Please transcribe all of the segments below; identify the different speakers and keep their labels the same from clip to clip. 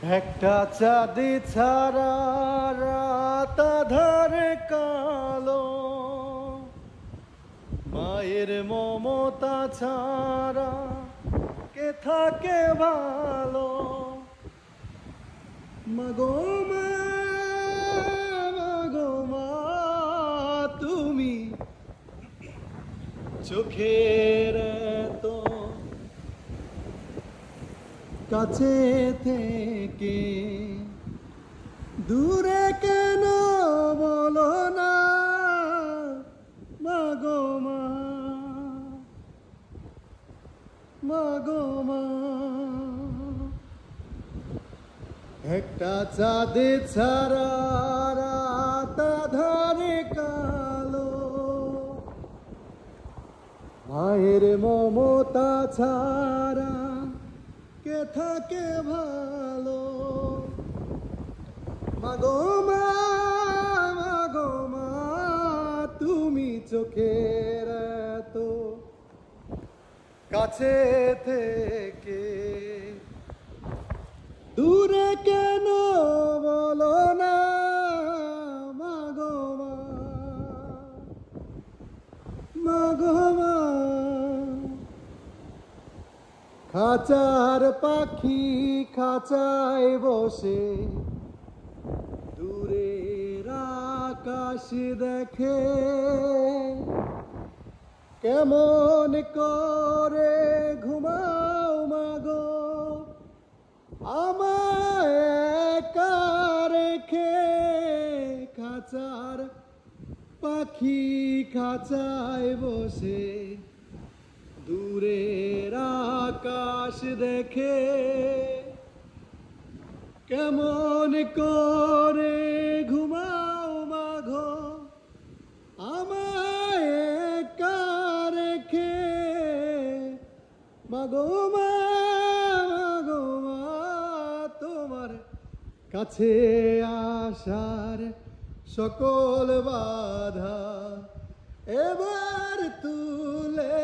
Speaker 1: একটা চাঁদে ছাড়া রাত আঁধারে কালো, মায়ের মমতা ছাড়া কে থাকে ভালো। মাগো মা, মাগো মা, তুমি চোখের এতো কাছে থেকে দূরে কেন বলো না মাগো মা, মাগো মা। একটা চাঁদে ছাড়া রাত আঁধারে কালো, মায়ের মমতা ছাড়া কে থাকে ভালো। মাগো মা, মাগো মা, তুমি চোখের এতো কাছে থেকে দূরে কেন বলো না মাগো মা, মাগো মা। খাঁচার পাখি খাঁচায় বসে দূরের আকাশ দেখে, কেমন করে ঘুমাও মাগো আমায় একা রেখে। খাঁচার পাখি খাঁচায় বসে দূরের আকাশ দেখে, কেমন করে ঘুমাও মাগো আমায় একা রেখে। মাগো মা, মাগো মা, তোমার কাছে আসার সকল বাধা এবার তুলে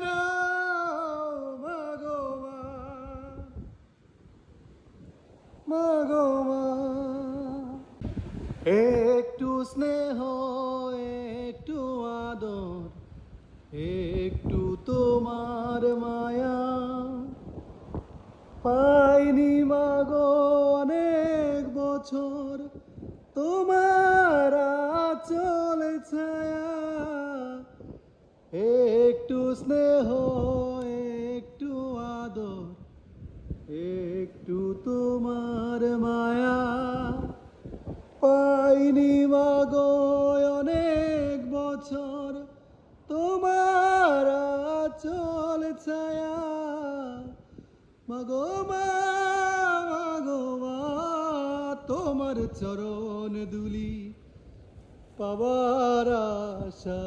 Speaker 1: নাও মাগো মা, মাগো মা। একটু স্নেহ, একটু আদর, একটু তোমার মায়া পাইনি মাগো অনেক বছর, তোমার আঁচল ছায়া। একটু স্নেহ, একটু আদর, একটু তোমার মায়া পাইনি মাগো অনেক বছর, তোমার আঁচল ছায়া। মাগো মা, মাগো মা, তোমার চরণ দুলি পাবার আশা